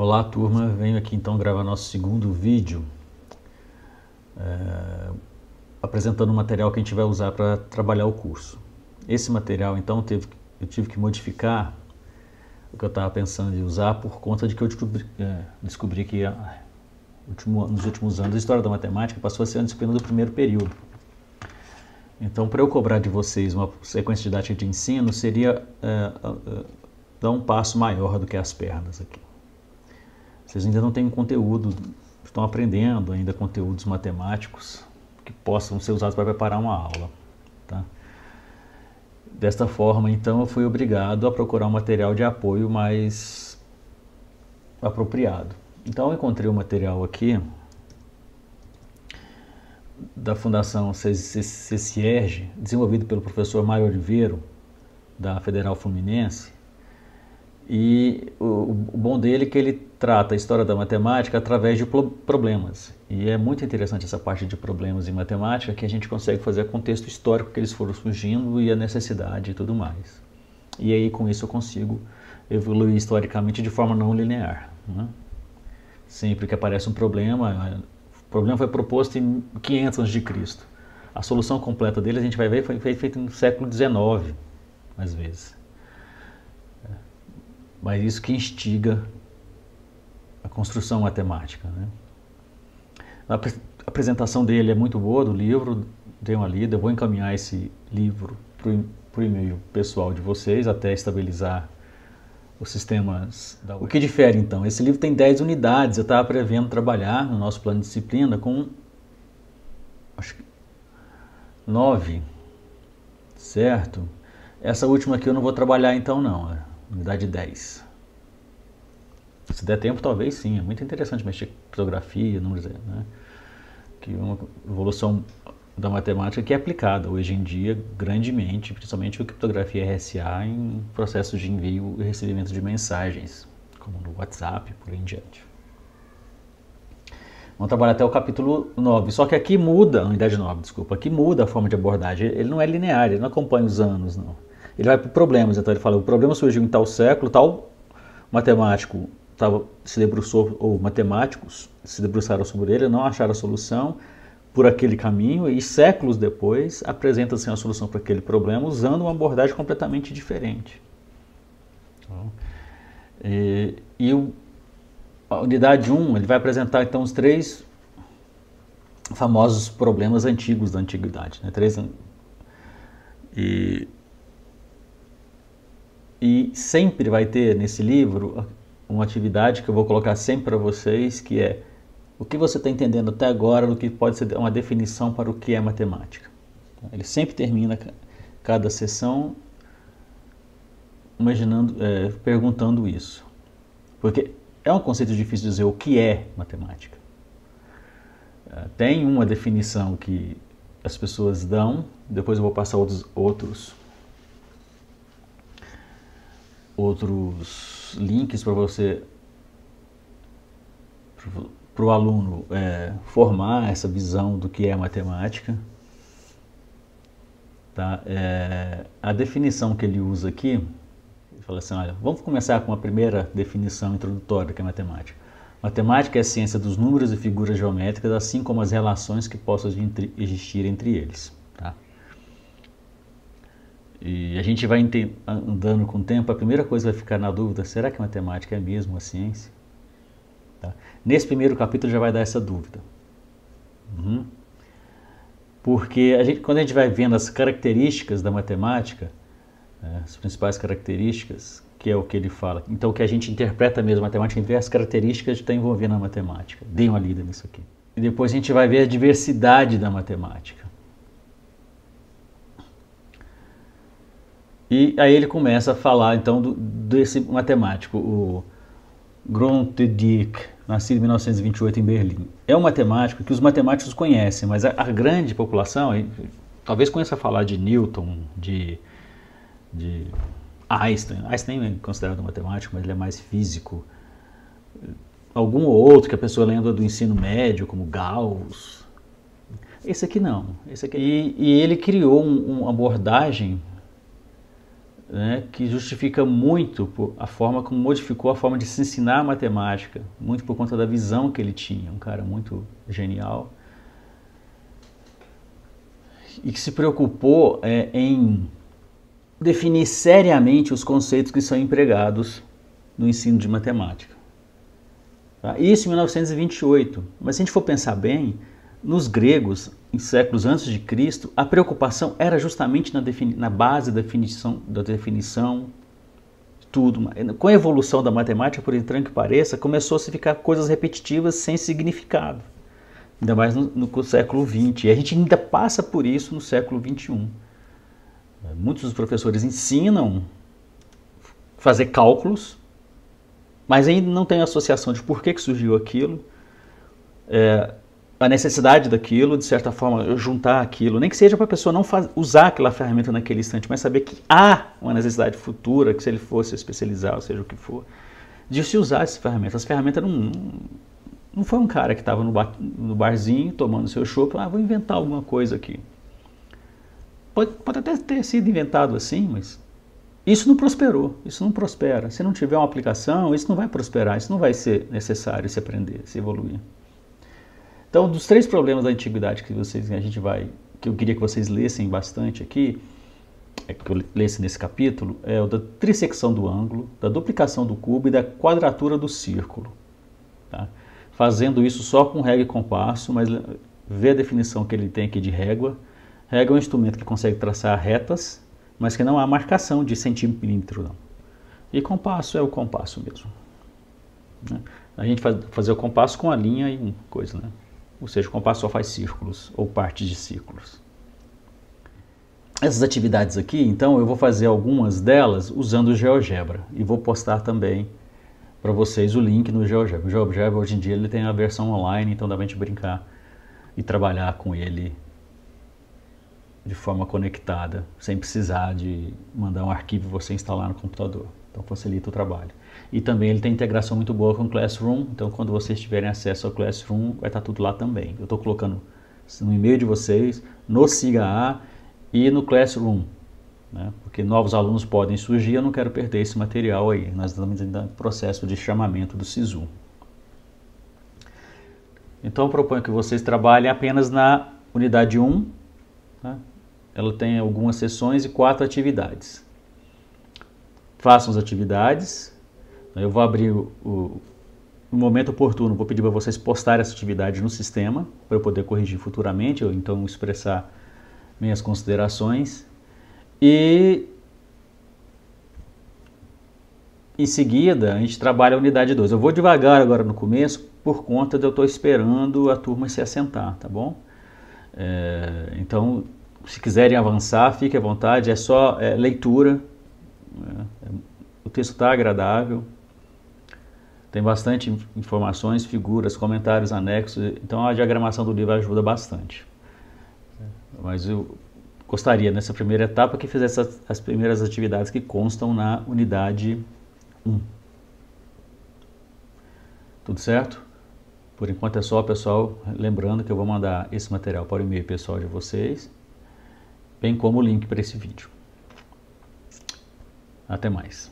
Olá turma, venho aqui então gravar nosso segundo vídeo apresentando o material que a gente vai usar para trabalhar o curso. Esse material então eu tive que modificar o que eu estava pensando em usar por conta de que eu descobri que nos últimos anos a História da Matemática passou a ser uma disciplina do primeiro período. Então, para eu cobrar de vocês uma sequência didática de ensino, seria dar um passo maior do que as pernas aqui. Vocês ainda não têm conteúdo, estão aprendendo ainda conteúdos matemáticos que possam ser usados para preparar uma aula. Tá? Desta forma, então, eu fui obrigado a procurar um material de apoio mais apropriado. Então, eu encontrei um material aqui da Fundação CECIERG, desenvolvido pelo professor Mário Oliveira, da Federal Fluminense. E o bom dele é que ele trata a história da matemática através de problemas. E é muito interessante essa parte de problemas em matemática, que a gente consegue fazer o contexto histórico que eles foram surgindo e a necessidade e tudo mais. E aí com isso eu consigo evoluir historicamente de forma não linear. Né? Sempre que aparece um problema, o problema foi proposto em 500 a.C. A solução completa dele, a gente vai ver, foi feita no século XIX, às vezes. Mas isso que instiga a construção matemática. Né? A apresentação dele é muito boa, do livro, dei uma lida, eu vou encaminhar esse livro para o e-mail pessoal de vocês, até estabilizar os sistemas da web. O que difere então? Esse livro tem 10 unidades, eu estava prevendo trabalhar no nosso plano de disciplina com, acho que 9, certo? Essa última aqui eu não vou trabalhar então não, unidade 10. Se der tempo, talvez sim. É muito interessante mexer com criptografia, números, né? Que é uma evolução da matemática que é aplicada hoje em dia grandemente, principalmente a criptografia RSA em processos de envio e recebimento de mensagens, como no WhatsApp, por aí em diante. Vamos trabalhar até o capítulo 9. Só que aqui muda, a unidade 9, desculpa, aqui muda a forma de abordagem. Ele não é linear, ele não acompanha os anos, não. Ele vai para problemas, então ele fala, o problema surgiu em tal século, tal matemático se debruçou, ou matemáticos se debruçaram sobre ele, não acharam a solução por aquele caminho e séculos depois apresenta-se a solução para aquele problema usando uma abordagem completamente diferente. A unidade 1, ele vai apresentar então os 3 famosos problemas antigos da antiguidade, né? E sempre vai ter nesse livro uma atividade que eu vou colocar sempre para vocês, que é o que você está entendendo até agora do que pode ser uma definição para o que é matemática. Ele sempre termina cada sessão perguntando isso. Porque é um conceito difícil de dizer o que é matemática. Tem uma definição que as pessoas dão, depois eu vou passar outros links para você, para o aluno formar essa visão do que é matemática. Tá? A definição que ele usa aqui, ele fala assim, olha, vamos começar com a primeira definição introdutória que é matemática. Matemática é a ciência dos números e figuras geométricas, assim como as relações que possam existir entre eles. Tá? E a gente vai andando com o tempo, a primeira coisa que vai ficar na dúvida, será que a matemática é mesmo uma ciência? Tá? Nesse primeiro capítulo já vai dar essa dúvida. Porque quando a gente vai vendo as características da matemática, as principais características, que é o que ele fala, então o que a gente interpreta mesmo a matemática, a gente vê as características que está envolvendo a matemática. Deem uma lida nisso aqui. E depois a gente vai ver a diversidade da matemática. E aí ele começa a falar então desse matemático, o Grothendieck, nascido em 1928 em Berlim. É um matemático que os matemáticos conhecem, mas a grande população talvez conheça falar de Newton, de Einstein. Einstein nem é considerado matemático, mas ele é mais físico. Algum outro que a pessoa lembra do ensino médio, como Gauss. Esse aqui não. Esse aqui. E ele criou uma abordagem né, que justifica muito a forma como modificou a forma de se ensinar a matemática, muito por conta da visão que ele tinha, um cara muito genial, e que se preocupou em definir seriamente os conceitos que são empregados no ensino de matemática. Tá? Isso em 1928, mas se a gente for pensar bem, nos gregos, em séculos antes de Cristo, a preocupação era justamente na base da definição, tudo. Com a evolução da matemática, por estranho que pareça, começou a se ficar coisas repetitivas sem significado. Ainda mais no século XX. E a gente ainda passa por isso no século XXI. Muitos dos professores ensinam a fazer cálculos, mas ainda não tem associação de por que surgiu aquilo, a necessidade daquilo, de certa forma, juntar aquilo, nem que seja para a pessoa não usar aquela ferramenta naquele instante, mas saber que há uma necessidade futura, que se ele fosse especializar, ou seja o que for, de se usar essa ferramenta. Essa ferramenta não foi um cara que estava no barzinho tomando seu chopp, vou inventar alguma coisa aqui. Pode até ter sido inventado assim, mas isso não prosperou, isso não prospera. Se não tiver uma aplicação, isso não vai prosperar, isso não vai ser necessário se aprender, se evoluir. Então, dos 3 problemas da antiguidade que eu queria que vocês lessem bastante aqui, que eu lesse nesse capítulo, é o da trissecção do ângulo, da duplicação do cubo e da quadratura do círculo. Tá? Fazendo isso só com régua e compasso, mas vê a definição que ele tem aqui de régua. Régua é um instrumento que consegue traçar retas, mas que não há marcação de centímetro, não. E compasso é o compasso mesmo. Né? A gente fazer o compasso com a linha e coisa, né? Ou seja, o compasso só faz círculos ou partes de círculos. Essas atividades aqui, então, eu vou fazer algumas delas usando o GeoGebra e vou postar também para vocês o link no GeoGebra. O GeoGebra hoje em dia ele tem a versão online, então dá pra gente brincar e trabalhar com ele de forma conectada, sem precisar de mandar um arquivo e você instalar no computador. Então facilita o trabalho. E também ele tem integração muito boa com o Classroom, então quando vocês tiverem acesso ao Classroom, vai estar tudo lá também. Eu estou colocando no e-mail de vocês, no SIGA e no Classroom, né? Porque novos alunos podem surgir, eu não quero perder esse material aí. Nós estamos ainda no processo de chamamento do SISU. Então eu proponho que vocês trabalhem apenas na unidade 1, né? Ela tem algumas sessões e 4 atividades. Façam as atividades. Eu vou abrir no momento oportuno, vou pedir para vocês postarem essa atividade no sistema, para eu poder corrigir futuramente, ou então expressar minhas considerações. E em seguida, a gente trabalha a unidade 2. Eu vou devagar agora no começo, por conta de eu estou esperando a turma se assentar, tá bom? Então, se quiserem avançar, fique à vontade, é só leitura. O texto está agradável, tem bastante informações, figuras, comentários anexos, então a diagramação do livro ajuda bastante. Mas eu gostaria, nessa primeira etapa, que fizesse as primeiras atividades que constam na unidade 1. Tudo certo? Por enquanto é só, pessoal. Lembrando que eu vou mandar esse material para o e-mail pessoal de vocês, bem como o link para esse vídeo. Até mais.